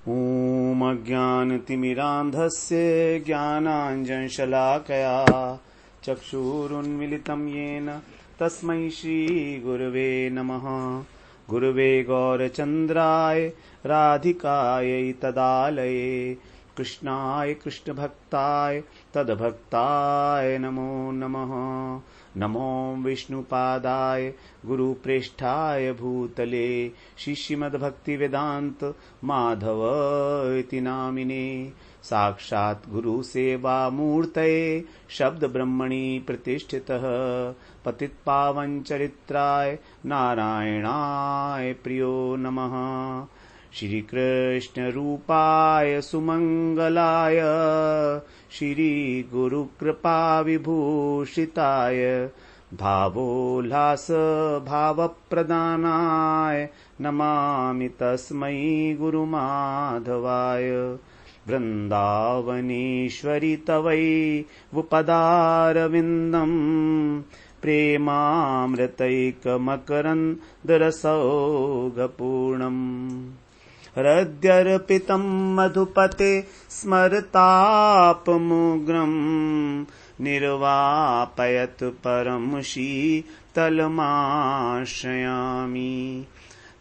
ॐ अज्ञानतिमिरान्धस्य ज्ञानाञ्जनशलाकया चक्षुरुन्मिलितं येन तस्मै श्रीगुरवे नमः। गुरवे गौरचन्द्राय राधिकायै तदालये कृष्णाय कृष्णभक्ताय तद्भक्ताय नमो नमः। नमो विष्णुपादाय गुरुप्रेष्ठाय भूतले श्रीमद्भक्तिवेदान्त माधव इति नामिने। साक्षात् गुरुसेवामूर्तये शब्दब्रह्मणि प्रतिष्ठितः पतितपावनचरित्राय नारायणाय प्रियो नमः। श्रीकृष्ण रूपाय सुमंगलाय श्रीगुरुकृपाविभूषिताय भावोल्लास भावप्रदानाय नमामि तस्मै गुरुमाधवाय। वृन्दावनेश्वरि तवै वुपदारविन्दम् प्रेमामृतैकमकरन्दरसौगपूर्णम्। हृद्यर्पितं मधुपते स्मरतापमुग्रं निर्वापयत् परं शीतलमाश्रयामि।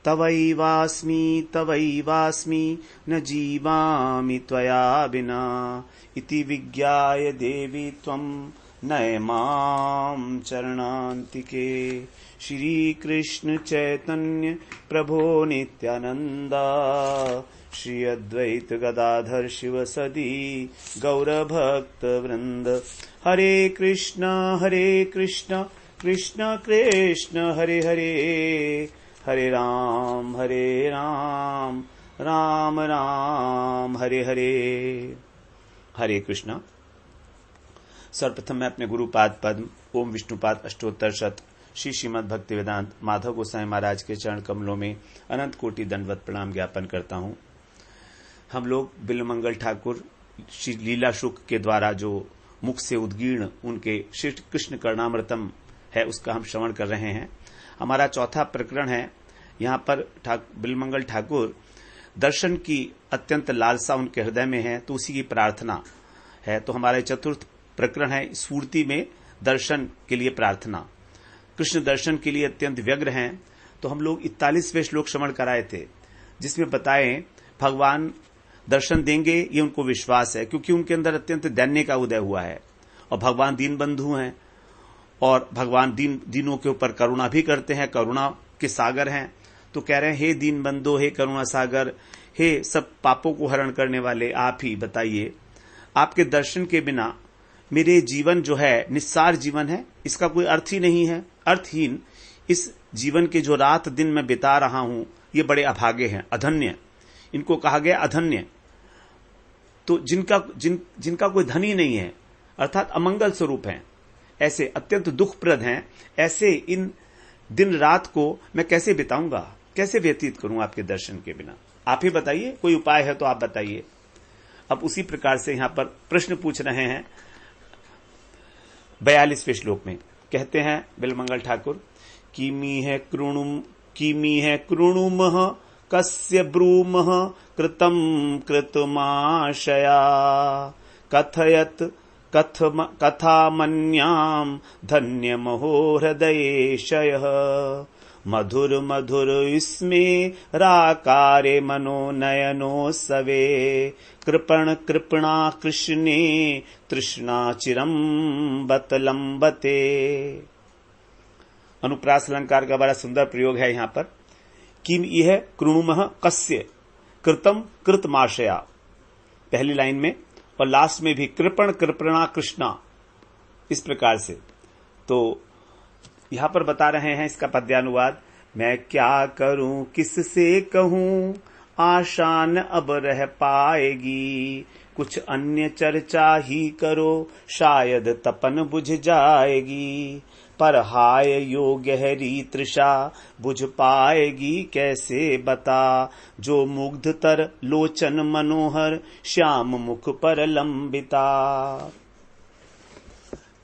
तवैवास्मि न जीवामि त्वया विना इति विज्ञाय देवी त्वं नय मां चरणान्तिके। श्री कृष्ण चैतन्य प्रभो नित्यानंद श्री अद्वैत गदाधर शिवसदी गौरभक्त वृंद। हरे कृष्ण कृष्ण कृष्ण हरे हरे, हरे राम राम राम हरे हरे। हरे कृष्ण। सर्वप्रथम मैं अपने गुरुपाद पद्म ओम विष्णुपाद अष्टोत्तर शत श्री श्रीमद् भक्तिवेदांत माधव गोसाई महाराज के चरण कमलों में अनंत कोटि दंडवत प्रणाम ज्ञापन करता हूं। हम लोग बिल्वमंगल ठाकुर श्री लीला शुक के द्वारा जो मुख से उद्गीर्ण उनके श्री कृष्ण कर्णामृतम है उसका हम श्रवण कर रहे हैं। हमारा चौथा प्रकरण है। यहाँ पर बिल्वमंगल ठाकुर दर्शन की अत्यंत लालसा उनके हृदय में है तो उसी की प्रार्थना है। तो हमारा चतुर्थ प्रकरण है स्फूर्ति में दर्शन के लिए प्रार्थना। कृष्ण दर्शन के लिए अत्यंत व्यग्र हैं। तो हम लोग 41वें श्लोक श्रवण कराए थे जिसमें बताएं भगवान दर्शन देंगे ये उनको विश्वास है क्योंकि उनके अंदर अत्यंत दैन्य का उदय हुआ है और भगवान दीन बंधु हैं और भगवान दीनों के ऊपर करुणा भी करते हैं, करुणा के सागर हैं। तो कह रहे हैं हे दीन बंधु, हे करुणा सागर, हे सब पापों को हरण करने वाले, आप ही बताइए आपके दर्शन के बिना मेरे जीवन जो है निस्सार जीवन है, इसका कोई अर्थ ही नहीं है। अर्थहीन इस जीवन के जो रात दिन मैं बिता रहा हूं ये बड़े अभागे हैं, अधन्य। इनको कहा गया अधन्य। तो जिनका कोई धन ही नहीं है अर्थात अमंगल स्वरूप हैं, ऐसे अत्यंत दुखप्रद हैं, ऐसे इन दिन रात को मैं कैसे बिताऊंगा, कैसे व्यतीत करूं आपके दर्शन के बिना? आप ही बताइए, कोई उपाय है तो आप बताइए। अब उसी प्रकार से यहां पर प्रश्न पूछ रहे हैं 42वें श्लोक में। कहते हैं बिल्वमंगल ठाकुर किमी है कृणुमः कस्य ब्रूमः कृतं कृतमाशया कथयत कथामन्यां धन्यमहो हृदयेशयः मधुर मधुर स्मेराकारे मनो नयनो सवे कृपण कृपणा कृष्णे तृष्णा चिरम बतलंबते। अनुप्रास अलंकार का बड़ा सुंदर प्रयोग है यहाँ पर। किम यह कृणुमः कस्य कृतम कृतमाशया, पहली लाइन में और लास्ट में भी कृपण कृपणा कृष्णा, इस प्रकार से। तो यहां पर बता रहे हैं इसका पद्यानुवाद। मैं क्या करूं किससे कहूं आशा न अब रह पाएगी, कुछ अन्य चर्चा ही करो शायद तपन बुझ जाएगी। पर हाय यो गहरी तृषा बुझ पाएगी कैसे बता, जो मुग्ध तर लोचन मनोहर श्याम मुख पर लंबिता।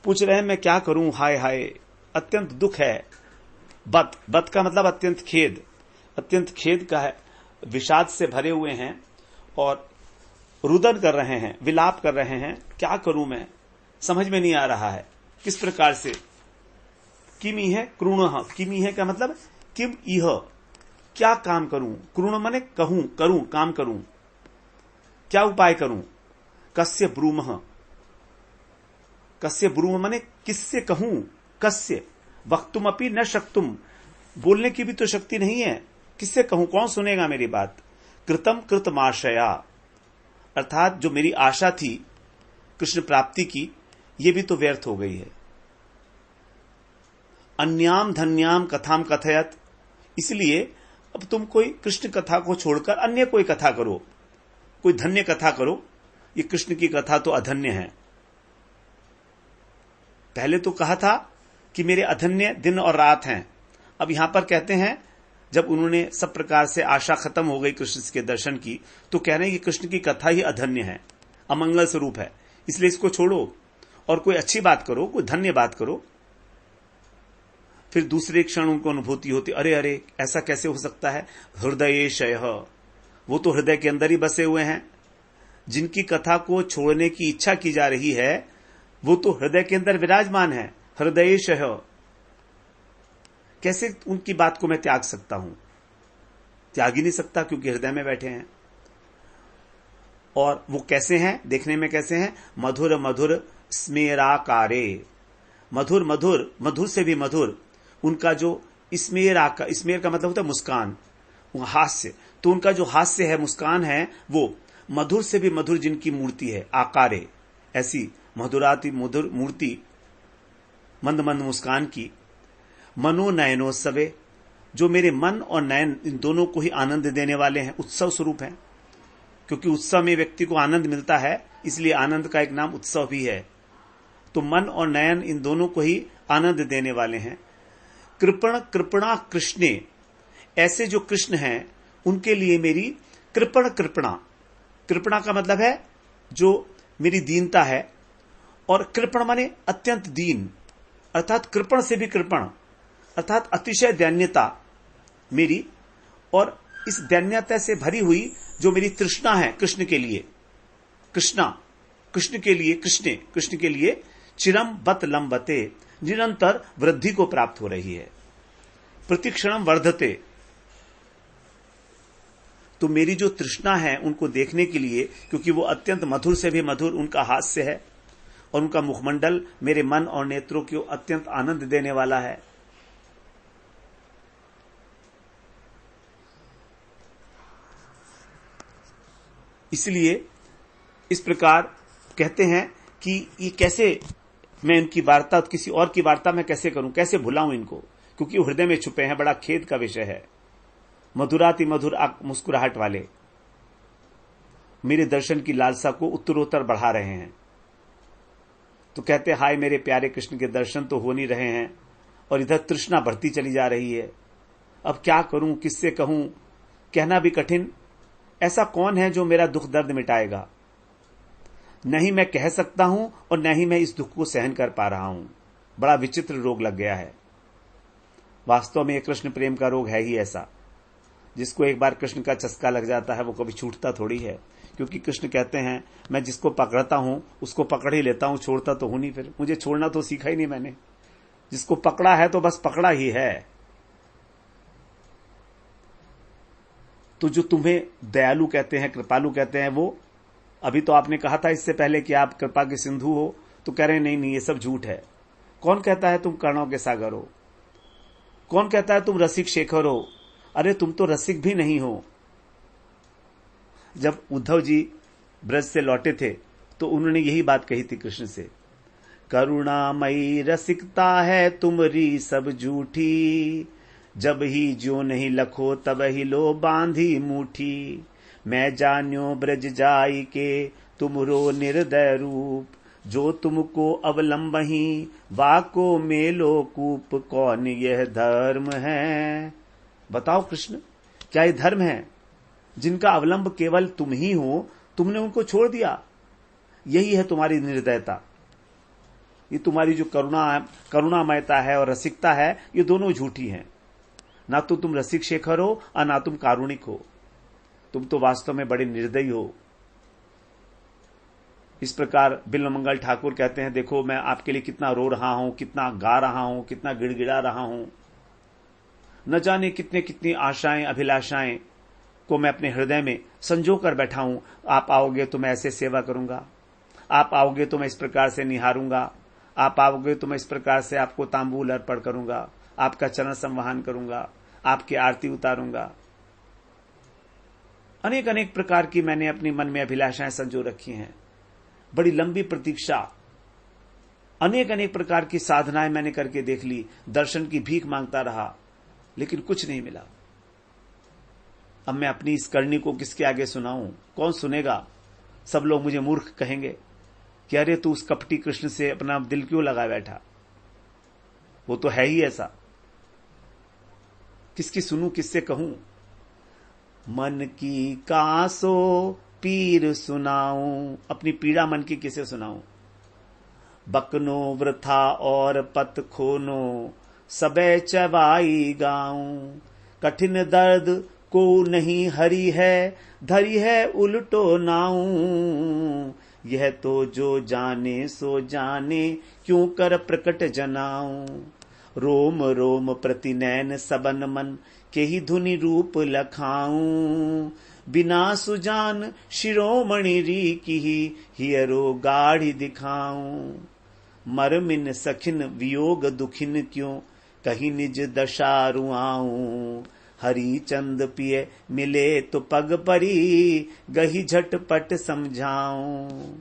पूछ रहे हैं मैं क्या करूं, हाय हाय अत्यंत दुख है। बत का मतलब अत्यंत खेद का है, विषाद से भरे हुए हैं और रुदन कर रहे हैं, विलाप कर रहे हैं, क्या करूं मैं, समझ में नहीं आ रहा है किस प्रकार से। किमी है क्रूण, किमी है क्या मतलब, किम इह, क्या काम करूं, क्रूण माने कहूं, करूं, काम करूं, क्या उपाय करूं। कस्य ब्रूमः, कस्य ब्रूम माने किससे कहूं, कस्य वक्तुम अपि न शक्तुम, बोलने की भी तो शक्ति नहीं है, किससे कहूं, कौन सुनेगा मेरी बात। कृतम कृतमाशया, अर्थात जो मेरी आशा थी कृष्ण प्राप्ति की, ये भी तो व्यर्थ हो गई है। अन्याम धन्याम कथाम कथयत, इसलिए अब तुम कोई कृष्ण कथा को छोड़कर अन्य कोई कथा करो, कोई धन्य कथा करो। ये कृष्ण की कथा तो अधन्य है। पहले तो कहा था कि मेरे अधन्य दिन और रात हैं, अब यहां पर कहते हैं जब उन्होंने सब प्रकार से आशा खत्म हो गई कृष्ण के दर्शन की, तो कह रहे हैं कि कृष्ण की कथा ही अधन्य है, अमंगल स्वरूप है, इसलिए इसको छोड़ो और कोई अच्छी बात करो, कोई धन्य बात करो। फिर दूसरे क्षण उनको अनुभूति होती, अरे अरे ऐसा कैसे हो सकता है। हृदयेशय, वो तो हृदय के अंदर ही बसे हुए हैं, जिनकी कथा को छोड़ने की इच्छा की जा रही है वो तो हृदय के अंदर विराजमान है। हृदयेशय, कैसे उनकी बात को मैं त्याग सकता हूं, त्याग ही नहीं सकता क्योंकि हृदय में बैठे हैं। और वो कैसे हैं, देखने में कैसे हैं, मधुर मधुर स्मेराकारे, मधुर मधुर, मधुर से भी मधुर, उनका जो स्मेर का मतलब होता है मुस्कान, हास्य, तो उनका जो हास्य है, मुस्कान है, वो मधुर से भी मधुर जिनकी मूर्ति है, आकारे, ऐसी मधुराति मधुर मूर्ति, मंद मंद मुस्कान की। मनो नयनोत्सवे, जो मेरे मन और नयन इन दोनों को ही आनंद देने वाले हैं, उत्सव स्वरूप हैं, क्योंकि उत्सव में व्यक्ति को आनंद मिलता है, इसलिए आनंद का एक नाम उत्सव भी है। तो मन और नयन इन दोनों को ही आनंद देने वाले हैं। कृपण कृपणा कृष्णे, ऐसे जो कृष्ण हैं उनके लिए मेरी कृपण कृपणा, कृपणा का मतलब है जो मेरी दीनता है, और कृपण माने अत्यंत दीन, अर्थात कृपण से भी कृपण, अर्थात अतिशय दैन्यता मेरी, और इस दैन्यता से भरी हुई जो मेरी तृष्णा है कृष्ण के लिए, कृष्ण के लिए, कृष्ण के लिए चिरम बत लंबते, निरंतर वृद्धि को प्राप्त हो रही है, प्रतिक्षणम वर्धते। तो मेरी जो तृष्णा है उनको देखने के लिए, क्योंकि वो अत्यंत मधुर से भी मधुर उनका हास्य है और उनका मुखमंडल मेरे मन और नेत्रों को अत्यंत आनंद देने वाला है। इसलिए इस प्रकार कहते हैं कि ये कैसे मैं इनकी वार्ता, किसी और की वार्ता मैं कैसे करूं, कैसे भुलाऊं इनको, क्योंकि वो हृदय में छुपे हैं, बड़ा खेद का विषय है। मधुराति मधुर मुस्कुराहट वाले मेरे दर्शन की लालसा को उत्तरोत्तर बढ़ा रहे हैं। तो कहते, हाय मेरे प्यारे कृष्ण के दर्शन तो हो नहीं रहे हैं और इधर तृष्णा बढ़ती चली जा रही है, अब क्या करूं, किससे कहूं, कहना भी कठिन। ऐसा कौन है जो मेरा दुख दर्द मिटाएगा, नहीं मैं कह सकता हूं और न ही मैं इस दुख को सहन कर पा रहा हूं। बड़ा विचित्र रोग लग गया है। वास्तव में कृष्ण प्रेम का रोग है ही ऐसा, जिसको एक बार कृष्ण का चस्का लग जाता है वो कभी छूटता थोड़ी है, क्योंकि कृष्ण कहते हैं मैं जिसको पकड़ता हूं उसको पकड़ ही लेता हूं, छोड़ता तो हूं नहीं, फिर मुझे छोड़ना तो सीखा ही नहीं मैंने, जिसको पकड़ा है तो बस पकड़ा ही है। तो जो तुम्हें दयालु कहते हैं, कृपालु कहते हैं, वो अभी तो आपने कहा था इससे पहले कि आप कृपा के सिंधु हो, तो कह रहे नहीं नहीं ये सब झूठ है। कौन कहता है तुम कर्णों के सागर हो, कौन कहता है तुम रसिक शेखर हो, अरे तुम तो रसिक भी नहीं हो। जब उद्धव जी ब्रज से लौटे थे तो उन्होंने यही बात कही थी कृष्ण से, करुणामयी रसिकता है तुमरी सब झूठी, जब ही ज्यो नहीं लखो तब ही लो बांधी मूठी, मैं जान्यो ब्रज जाई के तुमरो निर्दय रूप, जो तुमको अवलंबही वाको मेलो कूप, कौन यह धर्म है। बताओ कृष्ण, क्या ये धर्म है जिनका अवलंब केवल तुम ही हो, तुमने उनको छोड़ दिया, यही है तुम्हारी निर्दयता। ये तुम्हारी जो करुणामयता है और रसिकता है, ये दोनों झूठी हैं। ना तो तुम रसिक शेखर हो और ना तुम कारुणिक हो। तुम तो वास्तव में बड़े निर्दयी हो। इस प्रकार बिल्वमंगल ठाकुर कहते हैं, देखो मैं आपके लिए कितना रो रहा हूं, कितना गा रहा हूं, कितना गिड़गिड़ा रहा हूं। न जाने कितने कितनी आशाएं अभिलाषाएं को मैं अपने हृदय में संजो कर बैठा हूं। आप आओगे तो मैं ऐसे सेवा करूंगा, आप आओगे तो मैं इस प्रकार से निहारूंगा, आप आओगे तो मैं इस प्रकार से आपको तांबूल अर्पण करूंगा, आपका चरण संवहन करूंगा, आपकी आरती उतारूंगा। अनेक अनेक प्रकार की मैंने अपनी मन में अभिलाषाएं संजो रखी हैं। बड़ी लंबी प्रतीक्षा, अनेक अनेक प्रकार की साधनाएं मैंने करके देख ली, दर्शन की भीख मांगता रहा, लेकिन कुछ नहीं मिला। अब मैं अपनी इस करनी को किसके आगे सुनाऊं? कौन सुनेगा? सब लोग मुझे मूर्ख कहेंगे कि अरे तू उस कपटी कृष्ण से अपना दिल क्यों लगा बैठा, वो तो है ही ऐसा। किसकी सुनूं, किससे कहूं? मन की कासो पीर सुनाऊं, अपनी पीड़ा मन की किसे सुनाऊं? बकनो वृथा और पत खोनो, सबे चबाई गाऊं। कठिन दर्द को नहीं हरी है, धरी है उल्टो नाऊं। यह तो जो जाने सो जाने, क्यों कर प्रकट जनाऊं। रोम रोम प्रति नैन सबन मन, के ही धुनि रूप लखाऊं। बिना सुजान शिरोमणि री की हियरो गाढ़ी दिखाऊं। मरमिन सखिन वियोग दुखिन क्यों, कहीं निज दशा रुआऊं। हरि चंद पिए मिले तो पग परी, गही झटपट समझाऊं।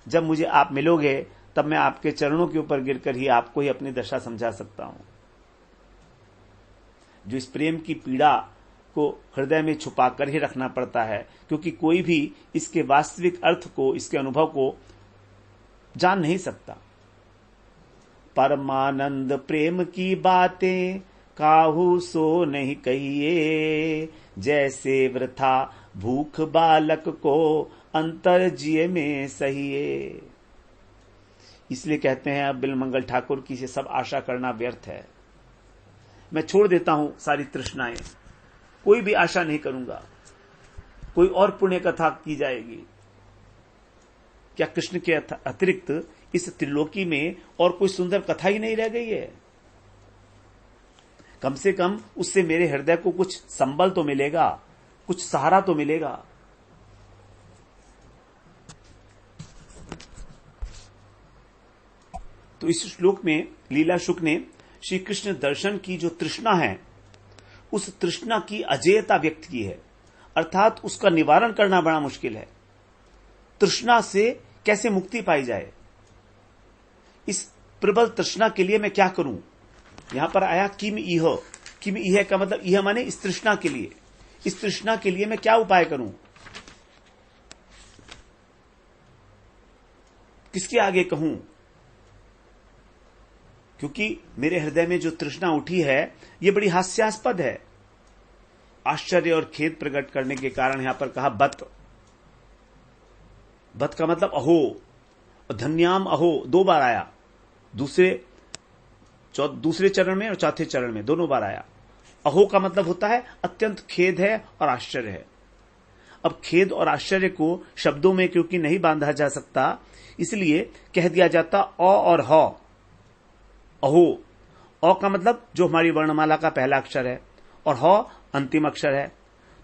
जब मुझे आप मिलोगे तब मैं आपके चरणों के ऊपर गिरकर ही आपको ही अपनी दशा समझा सकता हूं। जो इस प्रेम की पीड़ा को हृदय में छुपा कर ही रखना पड़ता है, क्योंकि कोई भी इसके वास्तविक अर्थ को, इसके अनुभव को जान नहीं सकता। परमानंद प्रेम की बातें काहू सो नहीं कहिए, जैसे वृथा भूख बालक को अंतर जिये में सहिए। इसलिए कहते हैं अब बिल्वमंगल ठाकुर की से सब आशा करना व्यर्थ है। मैं छोड़ देता हूं सारी तृष्णाएं, कोई भी आशा नहीं करूंगा। कोई और पुण्य कथा की जाएगी क्या? कृष्ण के अतिरिक्त इस त्रिलोकी में और कोई सुंदर कथा ही नहीं रह गई है? कम से कम उससे मेरे हृदय को कुछ संबल तो मिलेगा, कुछ सहारा तो मिलेगा। तो इस श्लोक में लीला शुक ने श्री कृष्ण दर्शन की जो तृष्णा है, उस तृष्णा की अजेयता व्यक्त की है, अर्थात उसका निवारण करना बड़ा मुश्किल है। तृष्णा से कैसे मुक्ति पाई जाए, इस प्रबल तृष्णा के लिए मैं क्या करूं? यहां पर आया किम इह। किम इह का मतलब, इह माने इस तृष्णा के लिए, इस तृष्णा के लिए मैं क्या उपाय करूं? किसके आगे कहूं? क्योंकि मेरे हृदय में जो तृष्णा उठी है यह बड़ी हास्यास्पद है। आश्चर्य और खेद प्रकट करने के कारण यहां पर कहा बत। बत का मतलब अहो, धन्याम अहो 2 बार आया, दूसरे चरण में और चौथे चरण में दोनों बार आया। अहो का मतलब होता है अत्यंत खेद है और आश्चर्य है। अब खेद और आश्चर्य को शब्दों में क्योंकि नहीं बांधा जा सकता, इसलिए कह दिया जाता अ और ह। अहो, अ का मतलब जो हमारी वर्णमाला का पहला अक्षर है और ह अंतिम अक्षर है।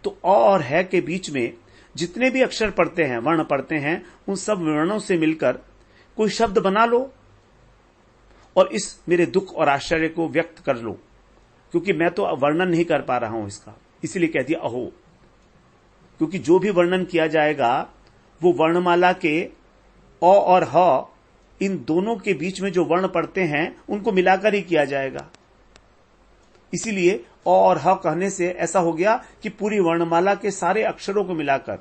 तो अ और है के बीच में जितने भी अक्षर पढ़ते हैं, वर्ण पढ़ते हैं, उन सब वर्णों से मिलकर कोई शब्द बना लो और इस मेरे दुख और आश्चर्य को व्यक्त कर लो, क्योंकि मैं तो वर्णन नहीं कर पा रहा हूं इसका, इसलिए कह दिया अहो। क्योंकि जो भी वर्णन किया जाएगा वो वर्णमाला के अ और ह, इन दोनों के बीच में जो वर्ण पढ़ते हैं उनको मिलाकर ही किया जाएगा। इसीलिए अ और ह कहने से ऐसा हो गया कि पूरी वर्णमाला के सारे अक्षरों को मिलाकर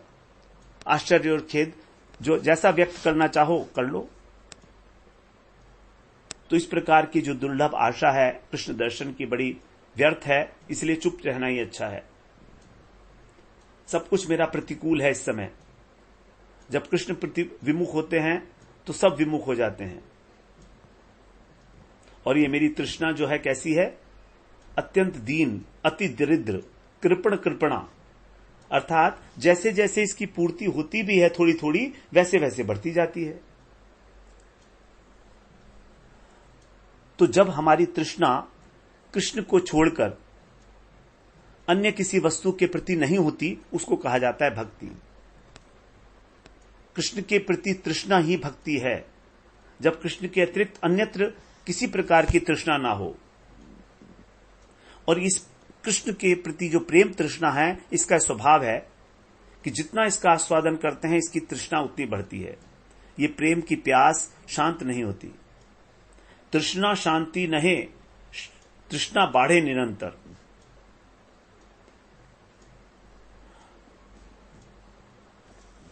आश्चर्य और खेद जो जैसा व्यक्त करना चाहो कर लो। तो इस प्रकार की जो दुर्लभ आशा है कृष्ण दर्शन की, बड़ी व्यर्थ है, इसलिए चुप रहना ही अच्छा है। सब कुछ मेरा प्रतिकूल है इस समय। जब कृष्ण प्रति विमुख होते हैं तो सब विमुख हो जाते हैं। और ये मेरी तृष्णा जो है कैसी है? अत्यंत दीन, अति दरिद्र, कृपण कृपणा। अर्थात जैसे जैसे इसकी पूर्ति होती भी है थोड़ी थोड़ी, वैसे वैसे बढ़ती जाती है। तो जब हमारी तृष्णा कृष्ण को छोड़कर अन्य किसी वस्तु के प्रति नहीं होती, उसको कहा जाता है भक्ति। कृष्ण के प्रति तृष्णा ही भक्ति है। जब कृष्ण के अतिरिक्त अन्यत्र किसी प्रकार की तृष्णा ना हो, और इस कृष्ण के प्रति जो प्रेम तृष्णा है, इसका स्वभाव है कि जितना इसका आस्वादन करते हैं, इसकी तृष्णा उतनी बढ़ती है। ये प्रेम की प्यास शांत नहीं होती। तृष्णा शांति नहे, तृष्णा बाढ़े निरंतर।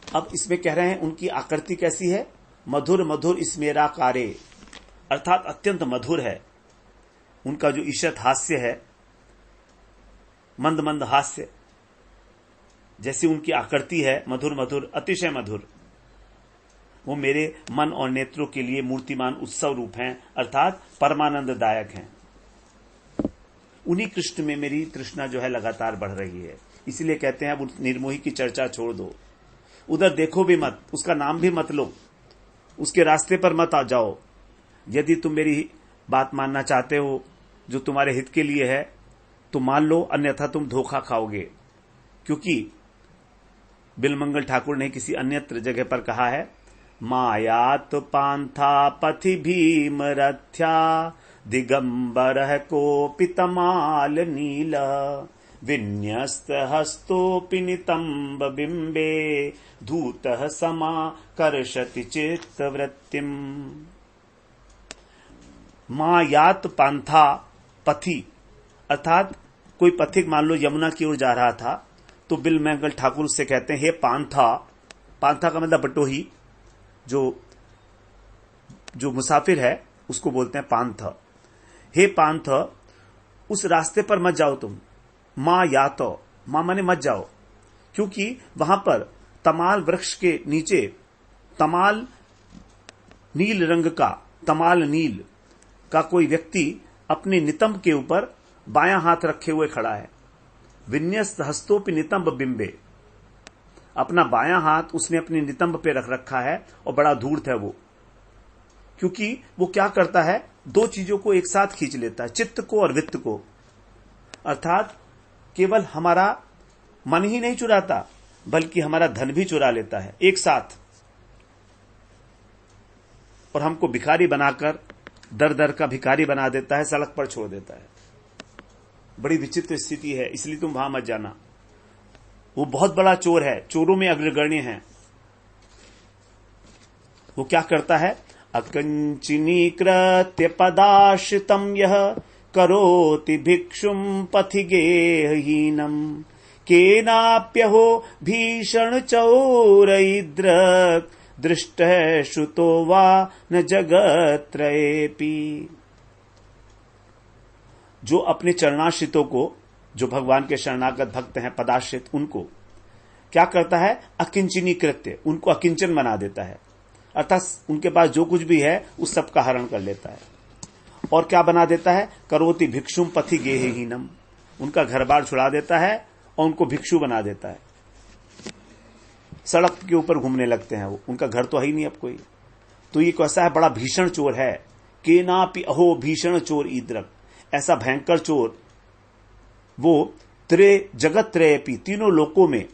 अब इसमें कह रहे हैं उनकी आकृति कैसी है? मधुर मधुर स्मेरा कारे, अर्थात अत्यंत मधुर है। उनका जो ईशत हास्य है, मंद मंद हास्य, जैसी उनकी आकृति है, मधुर मधुर, अतिशय मधुर। वो मेरे मन और नेत्रों के लिए मूर्तिमान उत्सव रूप हैं, अर्थात परमानंददायक हैं। उन्हीं कृष्ण में मेरी तृष्णा जो है लगातार बढ़ रही है। इसलिए कहते हैं अब निर्मोही की चर्चा छोड़ दो, उधर देखो भी मत, उसका नाम भी मत लो, उसके रास्ते पर मत आ जाओ। यदि तुम मेरी बात मानना चाहते हो जो तुम्हारे हित के लिए है तो मान लो, अन्यथा तुम धोखा खाओगे। क्योंकि बिलमंगल ठाकुर ने किसी अन्यत्र जगह पर कहा है, मायात पांथा पथि भीम रथ्या दिगंबर कोपि तमाल नील विन्यस्त हस्तोपि नितंब बिंबे धूतः समाकर्षति चित्तवृत्तिम। मायात पांथा पथि, अर्थात कोई पथिक मान लो यमुना की ओर जा रहा था, तो बिलमंगल ठाकुर उससे कहते हैं, हे पांथा, पांथा का मतलब बटोही, जो मुसाफिर है उसको बोलते हैं पांथ। हे पांथ, उस रास्ते पर मत जाओ तुम। मां या तो, मां माने मत जाओ, क्योंकि वहां पर तमाल वृक्ष के नीचे तमाल नील रंग का, तमाल नील का कोई व्यक्ति अपने नितंब के ऊपर बायां हाथ रखे हुए खड़ा है। विन्यस्त हस्तोपि नितंब बिंबे, अपना बायां हाथ उसने अपने नितंब पे रख रखा है और बड़ा धूर्त है वो, क्योंकि वो क्या करता है, दो चीजों को एक साथ खींच लेता है, चित्त को और वित्त को। अर्थात केवल हमारा मन ही नहीं चुराता, बल्कि हमारा धन भी चुरा लेता है एक साथ, और हमको भिखारी बनाकर दर दर का भिखारी बना देता है, सड़क पर छोड़ देता है। बड़ी विचित्र स्थिति है, इसलिए तुम वहां मत जाना। वो बहुत बड़ा चोर है, चोरों में अग्रगण्य है। वो क्या करता है, अकंचनीकृत्य पदाश्रितम यह करोति भिक्षुम पथि गेहहीनम केनाप्यहो भीषण चौरैद्रक दृष्ट श्रुतो वा न जगत्रयेपि। जो अपने चरणाश्रितों को, जो भगवान के शरणागत भक्त हैं, पदाश्रित, उनको क्या करता है, अकिंचनी कृत्य, उनको अकिंचन बना देता है। अर्थात उनके पास जो कुछ भी है उस सब का हरण कर लेता है। और क्या बना देता है, करोति भिक्षुम पथि गेहहीनम, उनका घर बार छुड़ा देता है और उनको भिक्षु बना देता है। सड़क के ऊपर घूमने लगते हैं वो, उनका घर तो है ही नहीं अब कोई। तो ये कैसा है, बड़ा भीषण चोर है। केनापि अहो भीषण चोर ईद्रक, ऐसा भयंकर चोर वो जगत त्रयेपि, तीनों लोकों में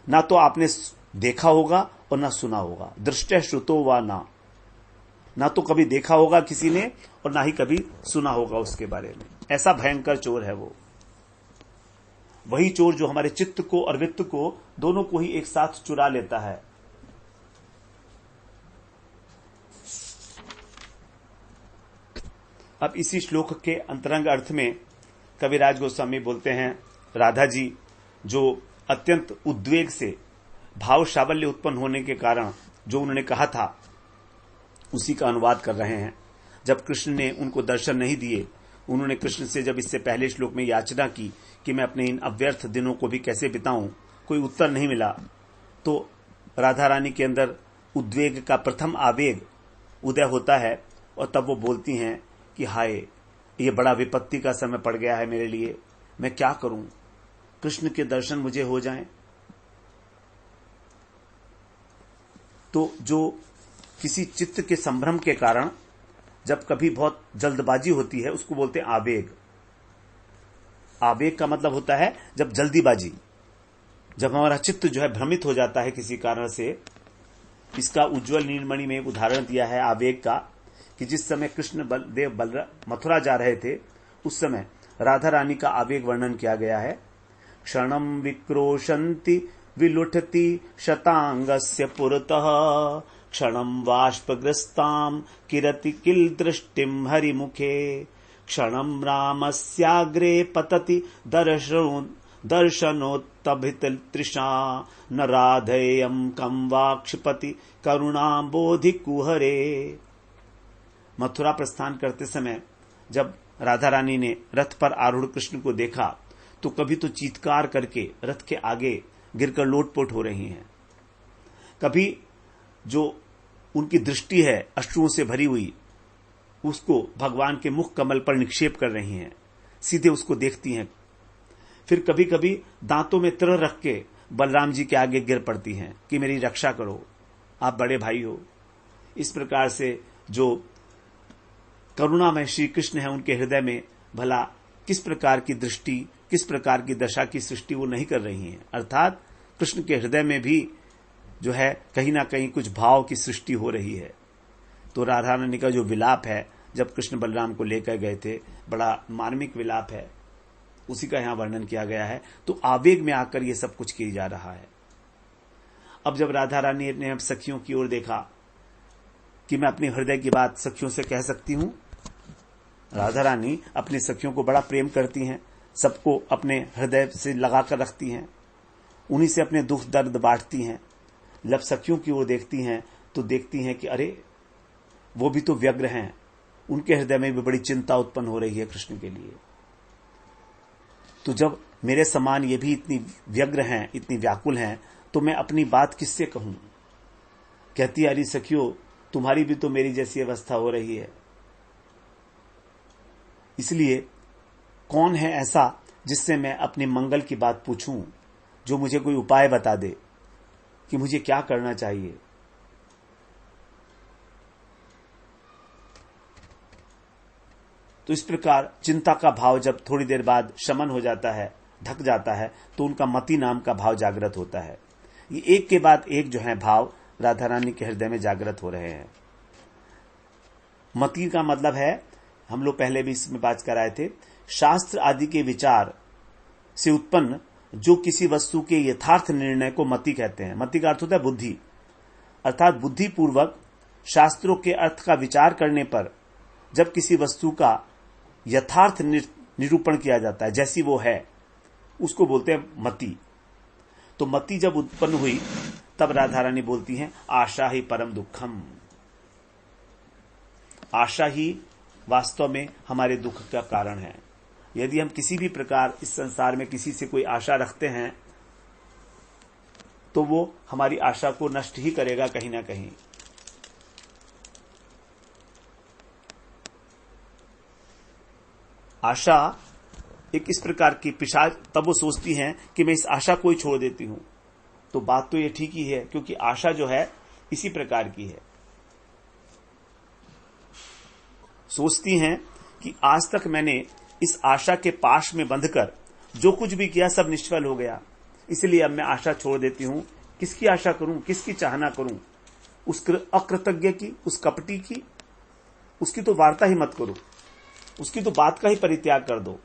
ना तो आपने देखा होगा और ना सुना होगा। दृष्टि श्रुतो वा ना तो कभी देखा होगा किसी ने और ना ही कभी सुना होगा उसके बारे में। ऐसा भयंकर चोर है वो। वही चोर जो हमारे चित्त को और वित्त को, दोनों को ही एक साथ चुरा लेता है। अब इसी श्लोक के अंतरंग अर्थ में कविराज गोस्वामी बोलते हैं, राधा जी जो अत्यंत उद्वेग से भाव सावल्य उत्पन्न होने के कारण जो उन्होंने कहा था, उसी का अनुवाद कर रहे हैं। जब कृष्ण ने उनको दर्शन नहीं दिए, उन्होंने कृष्ण से जब इससे पहले श्लोक में याचना की कि मैं अपने इन अव्यर्थ दिनों को भी कैसे बिताऊं, कोई उत्तर नहीं मिला, तो राधा रानी के अंदर उद्वेग का प्रथम आवेग उदय होता है और तब वो बोलती हैं कि हाय, ये बड़ा विपत्ति का समय पड़ गया है मेरे लिए, मैं क्या करूं, कृष्ण के दर्शन मुझे हो जाएं। तो जो किसी चित्त के संभ्रम के कारण जब कभी बहुत जल्दबाजी होती है उसको बोलते हैं आवेग। आवेग का मतलब होता है जब जल्दीबाजी, जब हमारा चित्त जो है भ्रमित हो जाता है किसी कारण से। इसका उज्जवल नीलमणि में एक उदाहरण दिया है आवेग का, कि जिस समय कृष्ण बलदेव मथुरा जा रहे थे उस समय राधा रानी का आवेग वर्णन किया गया है। क्षणम विक्रोशंति विलुठति शतांगस्य पुरतः क्षणम वाष्पग्रस्ताम किरति किल दृष्टिम हरिमुखे क्षणम रामस्याग्रे पतति दर्शनोत्तभित तृषा न राधेयम कम वा क्षिपति करुणाबोधि कुहरे। मथुरा प्रस्थान करते समय जब राधा रानी ने रथ पर आरूढ़ कृष्ण को देखा तो कभी तो चीत्कार करके रथ के आगे गिरकर लोटपोट हो रही हैं, कभी जो उनकी दृष्टि है अश्रुओं से भरी हुई उसको भगवान के मुख कमल पर निक्षेप कर रही हैं, सीधे उसको देखती हैं। फिर कभी कभी दांतों में तिर रख के बलराम जी के आगे गिर पड़ती हैं कि मेरी रक्षा करो, आप बड़े भाई हो। इस प्रकार से जो करुणामय श्री कृष्ण है उनके हृदय में भला किस प्रकार की दृष्टि, किस प्रकार की दशा की सृष्टि वो नहीं कर रही हैं। अर्थात कृष्ण के हृदय में भी जो है कहीं ना कहीं कुछ भाव की सृष्टि हो रही है। तो राधा रानी का जो विलाप है जब कृष्ण बलराम को लेकर गए थे, बड़ा मार्मिक विलाप है, उसी का यहां वर्णन किया गया है। तो आवेग में आकर ये सब कुछ किया जा रहा है। अब जब राधा रानी ने अब सखियों की ओर देखा कि मैं अपने हृदय की बात सखियों से कह सकती हूं, राधा रानी अपनी सखियों को बड़ा प्रेम करती हैं, सबको अपने हृदय से लगाकर रखती हैं, उन्हीं से अपने दुख दर्द बांटती हैं। जब सखियों की ओर देखती हैं तो देखती हैं कि अरे वो भी तो व्यग्र हैं, उनके हृदय में भी बड़ी चिंता उत्पन्न हो रही है कृष्ण के लिए। तो जब मेरे समान ये भी इतनी व्यग्र हैं, इतनी व्याकुल हैं, तो मैं अपनी बात किससे कहूं। कहती अरे सखियों, तुम्हारी भी तो मेरी जैसी अवस्था हो रही है, इसलिए कौन है ऐसा जिससे मैं अपने मंगल की बात पूछूं, जो मुझे कोई उपाय बता दे कि मुझे क्या करना चाहिए। तो इस प्रकार चिंता का भाव जब थोड़ी देर बाद शमन हो जाता है, ढक जाता है, तो उनका मति नाम का भाव जागृत होता है। ये एक के बाद एक जो है भाव राधा रानी के हृदय में जागृत हो रहे हैं। मति का मतलब है, हम लोग पहले भी इसमें बात कराए थे, शास्त्र आदि के विचार से उत्पन्न जो किसी वस्तु के यथार्थ निर्णय को मति कहते हैं। मति का अर्थ होता है बुद्धि, अर्थात बुद्धि पूर्वक शास्त्रों के अर्थ का विचार करने पर जब किसी वस्तु का यथार्थ निरूपण किया जाता है जैसी वो है, उसको बोलते हैं मति। तो मति जब उत्पन्न हुई तब राधा रानी बोलती हैं आशा ही परम दुखम। आशा ही वास्तव में हमारे दुख का कारण है। यदि हम किसी भी प्रकार इस संसार में किसी से कोई आशा रखते हैं तो वो हमारी आशा को नष्ट ही करेगा कहीं ना कहीं। आशा एक इस प्रकार की पिशाच, तब वो सोचती हैं कि मैं इस आशा को ही छोड़ देती हूं। तो बात तो ये ठीक ही है, क्योंकि आशा जो है इसी प्रकार की है। सोचती हैं कि आज तक मैंने इस आशा के पाश में बंधकर जो कुछ भी किया सब निष्फल हो गया, इसलिए अब मैं आशा छोड़ देती हूं। किसकी आशा करूं, किसकी चाहना करूं? उस अकृतज्ञ की, उस कपटी की, उसकी तो वार्ता ही मत करो, उसकी तो बात का ही परित्याग कर दो।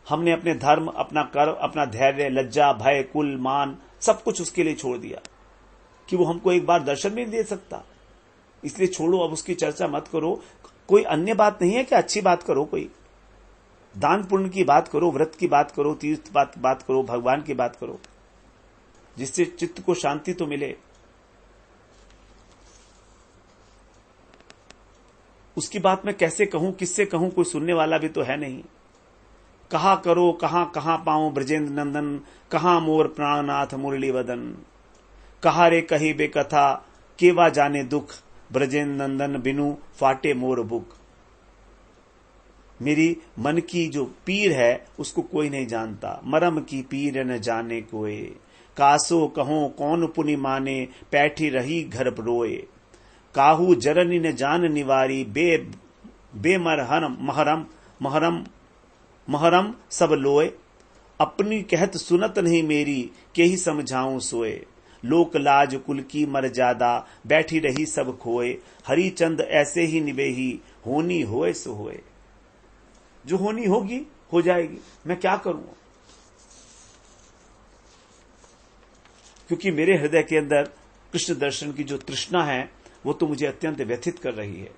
हमने अपने धर्म, अपना कर्म, अपना धैर्य, लज्जा, भय, कुल, मान सब कुछ उसके लिए छोड़ दिया कि वो हमको एक बार दर्शन भी नहीं दे सकता, इसलिए छोड़ो, अब उसकी चर्चा मत करो। कोई अन्य बात नहीं है कि अच्छी बात करो, कोई दान पुण्य की बात करो, व्रत की बात करो, तीर्थ बात करो, भगवान की बात करो, जिससे चित्त को शांति तो मिले। उसकी बात मैं कैसे कहूं, किससे कहूं, कोई सुनने वाला भी तो है नहीं। कहा करो कहां पाऊं ब्रजेंद्र नंदन, कहां मोर प्राणनाथ मुरली वदन। कहा रे कही बे कथा, केवा जाने दुख, ब्रजेंद्र नंदन बिनु फाटे मोर बुक। मेरी मन की जो पीर है उसको कोई नहीं जानता, मरम की पीर न जाने कोई। कासो कहो कौन पुनि माने, पैठी रही घर रोए। काहू जरनी न जान निवारी, बेमरहम महरम महरम महरम सब लोए। अपनी कहत सुनत नहीं मेरी, के ही समझाऊं सोए। लोक लाज कुल की मर्यादा, बैठी रही सब खोए। हरिचंद ऐसे ही निवेही, होनी होए सो होए। जो होनी होगी हो जाएगी, मैं क्या करूं, क्योंकि मेरे हृदय के अंदर कृष्ण दर्शन की जो तृष्णा है वो तो मुझे अत्यंत व्यथित कर रही है।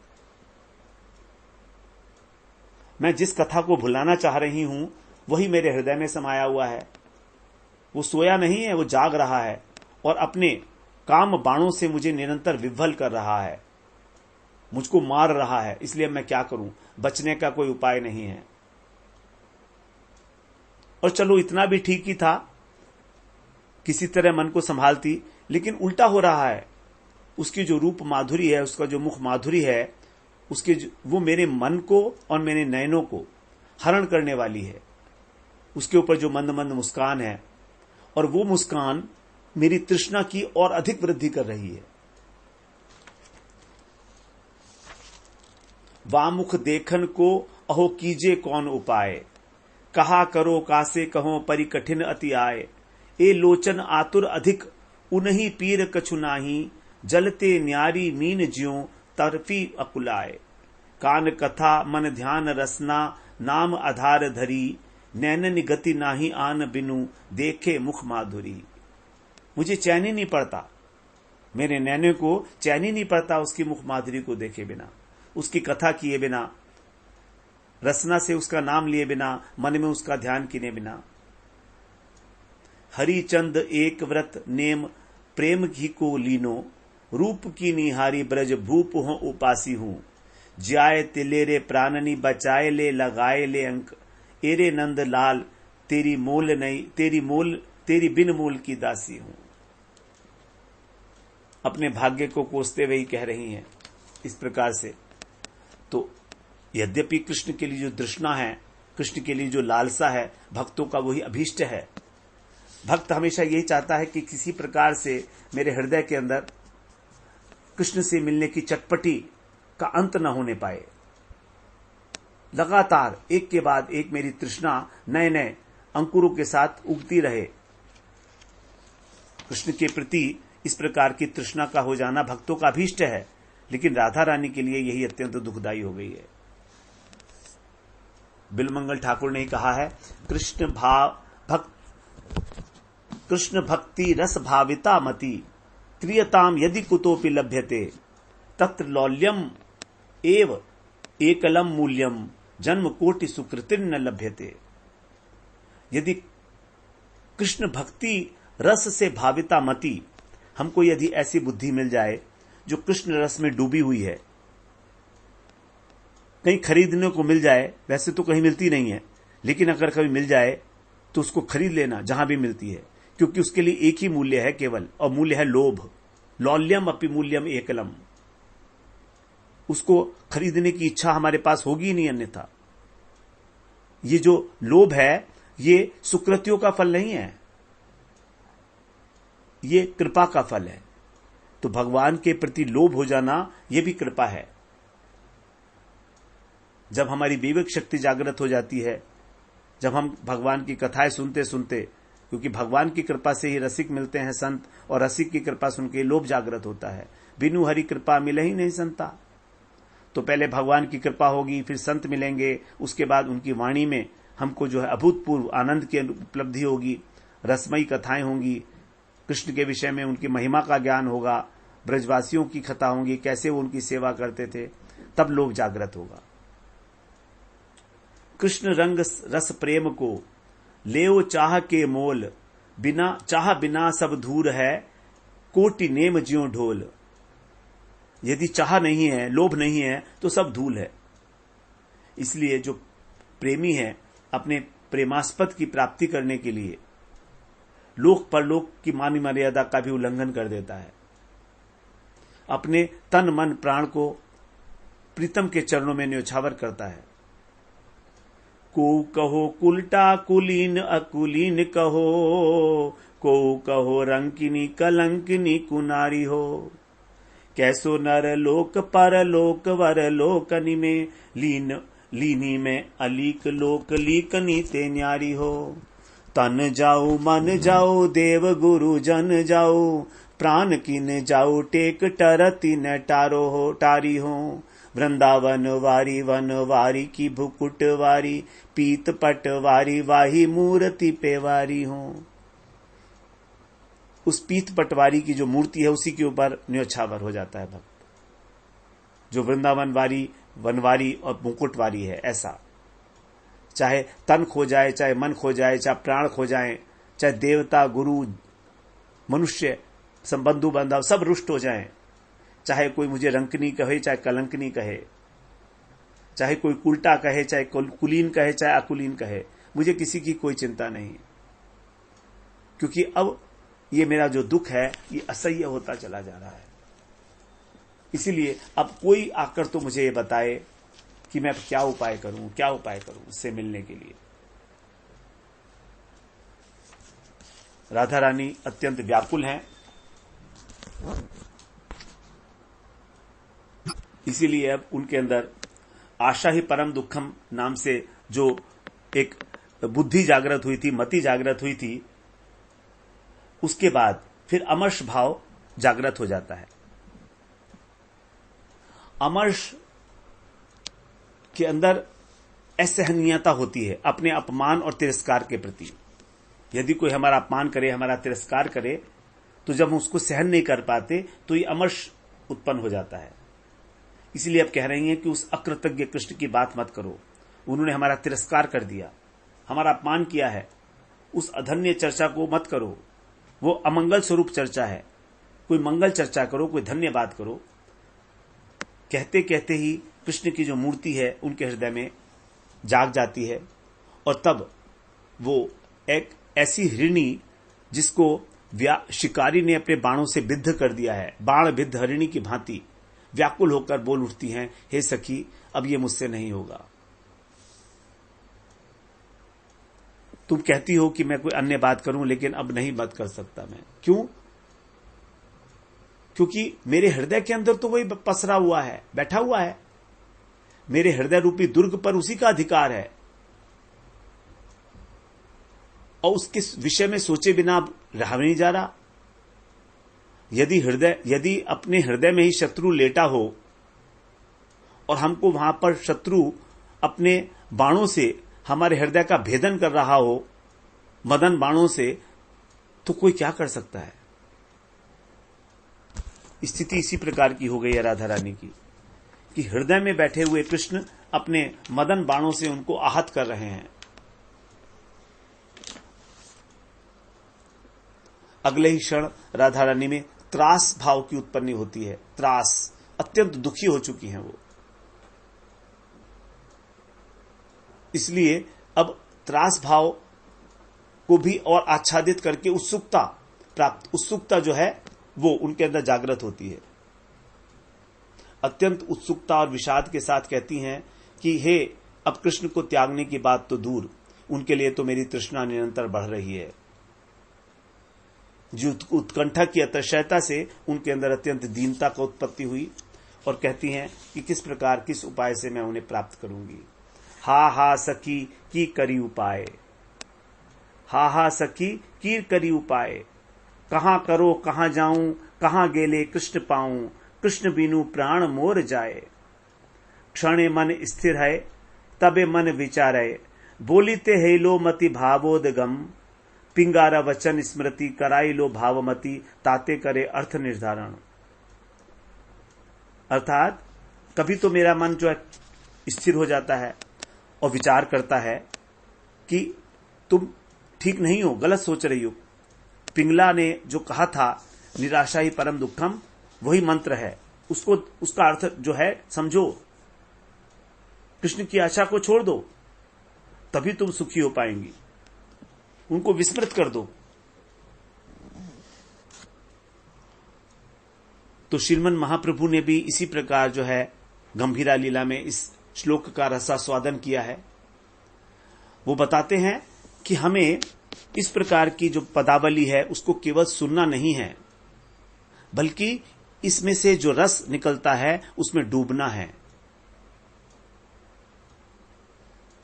मैं जिस कथा को भुलाना चाह रही हूं वही मेरे हृदय में समाया हुआ है। वो सोया नहीं है, वो जाग रहा है और अपने काम बाणों से मुझे निरंतर विह्वल कर रहा है, मुझको मार रहा है। इसलिए मैं क्या करूं, बचने का कोई उपाय नहीं है। और चलो इतना भी ठीक ही था, किसी तरह मन को संभालती, लेकिन उल्टा हो रहा है। उसकी जो रूप माधुरी है, उसका जो मुख माधुरी है, वो मेरे मन को और मेरे नयनों को हरण करने वाली है। उसके ऊपर जो मंद मंद मुस्कान है, और वो मुस्कान मेरी तृष्णा की और अधिक वृद्धि कर रही है। वामुख देखन को अहो कीजे कौन उपाय, कहा करो कासे कहो परि कठिन अति आए। ए लोचन आतुर अधिक उन्हीं पीर कछु नाही, जलते न्यारी मीन ज्यों तरफी अकुलाए। कान कथा मन ध्यान रसना, नाम आधार धरी। नैनन गति नाही आन बिनु, देखे मुख माधुरी। मुझे चैन ही नहीं पड़ता, मेरे नैने को चैन ही नहीं पड़ता उसकी मुख माधुरी को देखे बिना, उसकी कथा किए बिना, रसना से उसका नाम लिए बिना, मन में उसका ध्यान किए बिना। हरिचंद एक व्रत नेम प्रेम घी को लीनो, रूप की निहारी ब्रज भूप हो उपासी हूं। ज्याय तिलेरे प्राणनी, बचाए ले लगाए ले अंक। एरे नंद लाल तेरी मोल नहीं, तेरी बिन मोल की दासी हूं। अपने भाग्य को कोसते हुए ही कह रही हैं इस प्रकार से। तो यद्यपि कृष्ण के लिए जो तृष्णा है, कृष्ण के लिए जो लालसा है, भक्तों का वही अभीष्ट है। भक्त हमेशा यही चाहता है कि किसी प्रकार से मेरे हृदय के अंदर कृष्ण से मिलने की चटपटी का अंत न होने पाए। लगातार एक के बाद एक मेरी तृष्णा नए नए अंकुरों के साथ उगती रहे। कृष्ण के प्रति इस प्रकार की तृष्णा का हो जाना भक्तों का अभीष्ट है, लेकिन राधा रानी के लिए यही अत्यंत दुखदायी हो गई है। बिलमंगल ठाकुर ने कहा है, कृष्ण भक्ति रस भाविता मति, क्रियताम यदि कुतोपि लभ्यते, तत्र लौल्यम एव एकलम मूल्यम, जन्म कोटि सुकृतिन न लभ्यते। यदि कृष्ण भक्ति रस से भाविता मति, हमको यदि ऐसी बुद्धि मिल जाए जो कृष्ण रस में डूबी हुई है, कहीं खरीदने को मिल जाए, वैसे तो कहीं मिलती नहीं है, लेकिन अगर कभी मिल जाए तो उसको खरीद लेना जहां भी मिलती है, क्योंकि उसके लिए एक ही मूल्य है केवल, और मूल्य है लोभ। लौल्यम अपि मूल्यम एकलम। उसको खरीदने की इच्छा हमारे पास होगी ही नहीं, अन्यथा। ये जो लोभ है, ये सुकृतियों का फल नहीं है, ये कृपा का फल है। तो भगवान के प्रति लोभ हो जाना, ये भी कृपा है। जब हमारी विवेक शक्ति जागृत हो जाती है, जब हम भगवान की कथाएं सुनते सुनते, क्योंकि भगवान की कृपा से ही रसिक मिलते हैं संत, और रसिक की कृपा सुन के लोभ जागृत होता है। बिनु हरि कृपा मिले ही नहीं संता। तो पहले भगवान की कृपा होगी, फिर संत मिलेंगे, उसके बाद उनकी वाणी में हमको जो है अभूतपूर्व आनंद की उपलब्धि होगी, रसमयी कथाएं होंगी, कृष्ण के विषय में उनकी महिमा का ज्ञान होगा, ब्रजवासियों की कथा होंगी, कैसे वो उनकी सेवा करते थे, तब लोभ जागृत होगा। कृष्ण रंग रस प्रेम को लेओ चाह के मोल, बिना चाह बिना सब धूर है, कोटि नेम ज्यों ढोल। यदि चाह नहीं है, लोभ नहीं है, तो सब धूल है। इसलिए जो प्रेमी है, अपने प्रेमास्पद की प्राप्ति करने के लिए लोक परलोक की मान मर्यादा का भी उल्लंघन कर देता है, अपने तन मन प्राण को प्रीतम के चरणों में न्योछावर करता है। को कहो कुलटा कुलीन अकुलीन कहो, को कहो रंकिनी कलंकिनी कुनारी हो। कैसो नर लोक पर लोक वर लोकनि में लीनी में अलीक लोक लीकनी ते न्यारी हो। तन जाओ मन जाओ देव गुरु जन जाओ, प्राण किन जाओ टेक टरती न टारो हो टारी हो। वृंदावन वारी वन वारी की भुकुट वारी, पीत पट वारी वाही मूर्ति पे वारी हो। उस पीत पटवारी की जो मूर्ति है उसी के ऊपर न्योछावर हो जाता है भक्त। जो वृंदावन वारी वनवारी और मुकुटवारी है, ऐसा चाहे तन खो जाए, चाहे मन खो जाए, चाहे प्राण खो जाए, चाहे देवता गुरु मनुष्य संबंधु बांधव सब रुष्ट हो जाएं, चाहे कोई मुझे रंकनी कहे चाहे कलंकनी कहे, चाहे कोई कुलटा कहे चाहे कुलीन कहे चाहे अकुलीन कहे, मुझे किसी की कोई चिंता नहीं, क्योंकि अब ये मेरा जो दुख है ये असह्य होता चला जा रहा है। इसीलिए अब कोई आकर तो मुझे ये बताए कि मैं क्या उपाय करूं उससे मिलने के लिए। राधा रानी अत्यंत व्याकुल हैं, इसीलिए अब उनके अंदर आशा ही परम दुखम नाम से जो एक बुद्धि जागृत हुई थी, मति जागृत हुई थी, उसके बाद फिर अमर्ष भाव जागृत हो जाता है। अमर्ष के अंदर असहनीयता होती है अपने अपमान और तिरस्कार के प्रति। यदि कोई हमारा अपमान करे, हमारा तिरस्कार करे, तो जब हम उसको सहन नहीं कर पाते तो ये अमर्ष उत्पन्न हो जाता है। इसलिए अब कह रही हैं कि उस अकृतज्ञ कृष्ण की बात मत करो, उन्होंने हमारा तिरस्कार कर दिया, हमारा अपमान किया है, उस अधन्य चर्चा को मत करो, वो अमंगल स्वरूप चर्चा है, कोई मंगल चर्चा करो, कोई धन्य बात करो। कहते कहते ही कृष्ण की जो मूर्ति है उनके हृदय में जाग जाती है, और तब वो एक ऐसी हिरणी जिसको शिकारी ने अपने बाणों से बिद्ध कर दिया है, बाण बिद्ध हरिणी की भांति व्याकुल होकर बोल उठती हैं, हे सखी अब ये मुझसे नहीं होगा। तुम कहती हो कि मैं कोई अन्य बात करूं, लेकिन अब नहीं बात कर सकता मैं। क्यों? क्योंकि मेरे हृदय के अंदर तो वही पसरा हुआ है, बैठा हुआ है, मेरे हृदय रूपी दुर्ग पर उसी का अधिकार है, और उसके विषय में सोचे बिना अब रहा नहीं जा रहा। यदि अपने हृदय में ही शत्रु लेटा हो और हमको वहां पर शत्रु अपने बाणों से हमारे हृदय का भेदन कर रहा हो, मदन बाणों से, तो कोई क्या कर सकता है? स्थिति इसी प्रकार की हो गई है राधा रानी की, कि हृदय में बैठे हुए कृष्ण अपने मदन बाणों से उनको आहत कर रहे हैं। अगले ही क्षण राधा रानी में त्रास भाव की उत्पत्ति होती है। त्रास, अत्यंत दुखी हो चुकी हैं वो। इसलिए अब त्रास भाव को भी और आच्छादित करके उत्सुकता जो है वो उनके अंदर जागृत होती है। अत्यंत उत्सुकता और विषाद के साथ कहती हैं कि हे, अब कृष्ण को त्यागने की बात तो दूर, उनके लिए तो मेरी तृष्णा निरंतर बढ़ रही है। जो उत्कंठा की अतिशयता से उनके अंदर अत्यंत दीनता का उत्पत्ति हुई, और कहती हैं कि किस प्रकार, किस उपाय से मैं उन्हें प्राप्त करूंगी। हा हा सखी की करी उपाय, हा हा सखी की करी उपाय, कहां करो कहां जाऊं, कहां गेले कृष्ण पाऊं, कृष्ण बिनु प्राण मोर जाए। क्षणे मन स्थिर है तबे मन विचारे, बोलीते है लो मति भावोदगम, पिंगारा वचन स्मृति कराई लो भावमति, ताते करे अर्थ निर्धारण। अर्थात कभी तो मेरा मन जो है स्थिर हो जाता है और विचार करता है कि तुम ठीक नहीं हो, गलत सोच रही हो। पिंगला ने जो कहा था निराशा ही परम दुखम, वही मंत्र है, उसका अर्थ जो है समझो, कृष्ण की आशा को छोड़ दो, तभी तुम सुखी हो पाएंगी, उनको विस्मृत कर दो। तो श्रीमन महाप्रभु ने भी इसी प्रकार जो है गंभीरा लीला में इस श्लोक का रसास्वादन किया है। वो बताते हैं कि हमें इस प्रकार की जो पदावली है उसको केवल सुनना नहीं है, बल्कि इसमें से जो रस निकलता है उसमें डूबना है,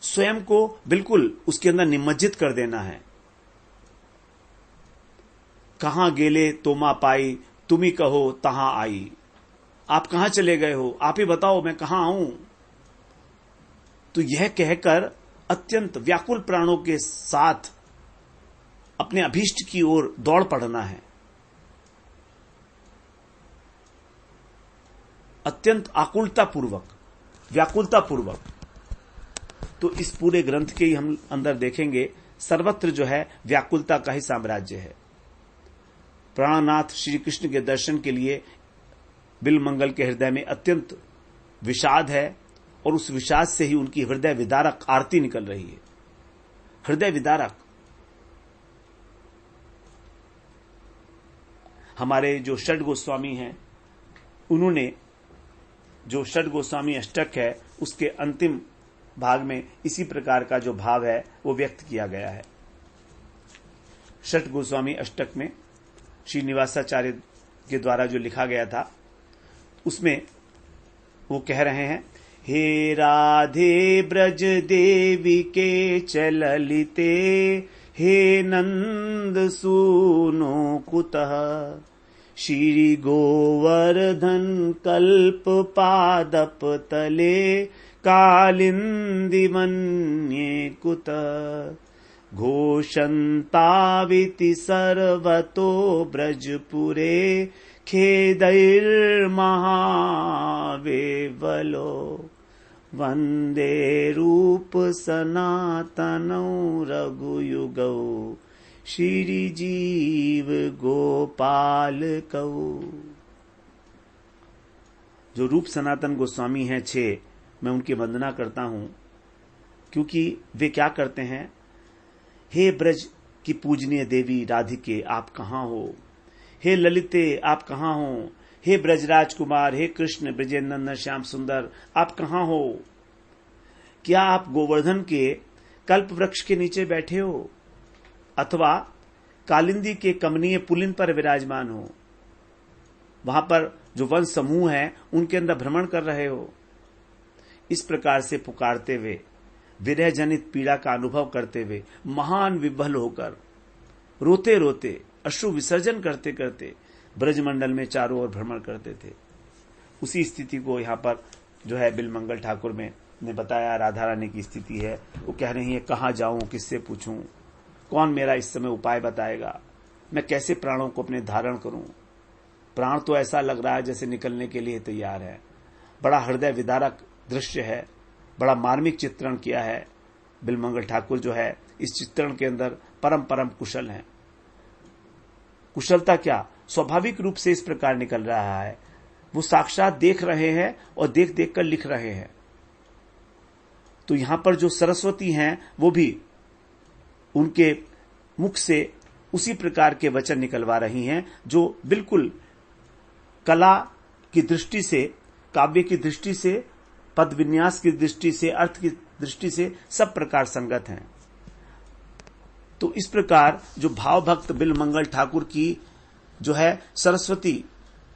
स्वयं को बिल्कुल उसके अंदर निमज्जित कर देना है। कहां गेले तोमा पाई, तुम्ही कहो तहां आई। आप कहां चले गए हो, आप ही बताओ मैं कहां आऊं। तो यह कहकर अत्यंत व्याकुल प्राणों के साथ अपने अभीष्ट की ओर दौड़ पड़ना है, अत्यंत आकुलतापूर्वक, व्याकुलतापूर्वक। तो इस पूरे ग्रंथ के ही हम अंदर देखेंगे, सर्वत्र जो है व्याकुलता का ही साम्राज्य है। प्राणनाथ श्री कृष्ण के दर्शन के लिए बिल्वमंगल के हृदय में अत्यंत विषाद है, और उस विषाद से ही उनकी हृदय विदारक आरती निकल रही है। हृदय विदारक। हमारे जो षड गोस्वामी हैं, उन्होंने जो षड गोस्वामी अष्टक है उसके अंतिम भाग में इसी प्रकार का जो भाव है वो व्यक्त किया गया है। षड गोस्वामी अष्टक में श्रीनिवासाचार्य के द्वारा जो लिखा गया था, उसमें वो कह रहे हैं, हे राधे ब्रज देवी के चललिते, हे नंद सूनो कुतः, श्री गोवर्धन कल्प पादप तले, कालिंदी मन्ये कुतः, घोषन्ताविति सर्वतो ब्रजपुरे, खेदैर्महावेवलो, वंदे रूप सनातनौ रघुयुगौ, श्री जीव गोपाल कौ। जो रूप सनातन गोस्वामी हैं 6, मैं उनकी वंदना करता हूं, क्योंकि वे क्या करते हैं, हे ब्रज की पूजनीय देवी राधिके आप कहां हो, हे ललिते आप कहां हो, हे ब्रजराज कुमार, हे कृष्ण ब्रजेंद्र श्याम सुंदर आप कहां हो। क्या आप गोवर्धन के कल्प वृक्ष के नीचे बैठे हो, अथवा कालिंदी के कमनीय पुलिन पर विराजमान हो, वहां पर जो वन समूह है उनके अंदर भ्रमण कर रहे हो। इस प्रकार से पुकारते हुए, विरह जनित पीड़ा का अनुभव करते हुए, महान विह्वल होकर, रोते रोते, अश्रु विसर्जन करते करते ब्रजमंडल में चारों ओर भ्रमण करते थे। उसी स्थिति को यहाँ पर जो है बिल्वमंगल ठाकुर ने बताया। राधा रानी की स्थिति है, वो कह रही है, कहां जाऊं, किससे पूछूं, कौन मेरा इस समय उपाय बताएगा, मैं कैसे प्राणों को अपने धारण करूं। प्राण तो ऐसा लग रहा है जैसे निकलने के लिए तैयार है। बड़ा हृदय विदारक दृश्य है, बड़ा मार्मिक चित्रण किया है बिल्वमंगल ठाकुर। जो है इस चित्रण के अंदर परम परम कुशल हैं। कुशलता क्या, स्वाभाविक रूप से इस प्रकार निकल रहा है, वो साक्षात देख रहे हैं और देख देख कर लिख रहे हैं। तो यहां पर जो सरस्वती हैं वो भी उनके मुख से उसी प्रकार के वचन निकलवा रही हैं, जो बिल्कुल कला की दृष्टि से, काव्य की दृष्टि से, पद विन्यास की दृष्टि से, अर्थ की दृष्टि से सब प्रकार संगत हैं। तो इस प्रकार जो भाव भक्त बिल्वमंगल ठाकुर की जो है सरस्वती,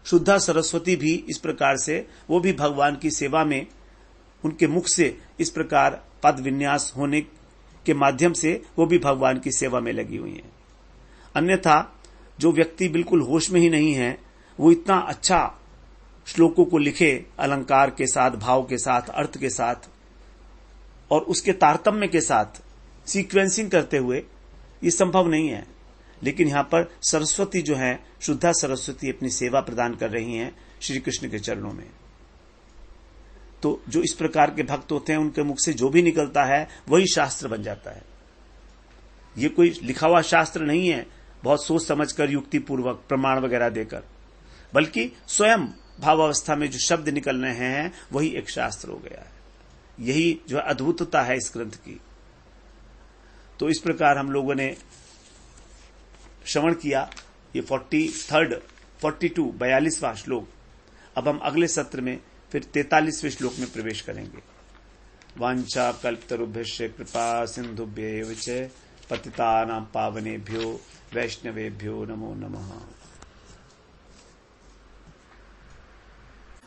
शुद्धा सरस्वती भी इस प्रकार से, वो भी भगवान की सेवा में उनके मुख से इस प्रकार पद विन्यास होने के माध्यम से वो भी भगवान की सेवा में लगी हुई हैं। अन्यथा जो व्यक्ति बिल्कुल होश में ही नहीं है, वो इतना अच्छा श्लोकों को लिखे अलंकार के साथ, भाव के साथ, अर्थ के साथ और उसके तारतम्य के साथ सीक्वेंसिंग करते हुए, ये संभव नहीं है। लेकिन यहां पर सरस्वती जो है, शुद्धा सरस्वती अपनी सेवा प्रदान कर रही हैं श्री कृष्ण के चरणों में। तो जो इस प्रकार के भक्त होते हैं, उनके मुख से जो भी निकलता है वही शास्त्र बन जाता है। ये कोई लिखा हुआ शास्त्र नहीं है, बहुत सोच समझकर, युक्तिपूर्वक, प्रमाण वगैरह देकर, बल्कि स्वयं भावावस्था में जो शब्द निकल रहे हैं वही एक शास्त्र हो गया है। यही जो अद्भुतता है इस ग्रंथ की। तो इस प्रकार हम लोगों ने श्रवण किया ये 42वां श्लोक। अब हम अगले सत्र में फिर 43वें श्लोक में प्रवेश करेंगे। वांछा कल्पतरुभ्यश्च कृपा सिंधुभ्यैव च पतितानां पावनेभ्यो वैष्णवेभ्यो नमो नमः।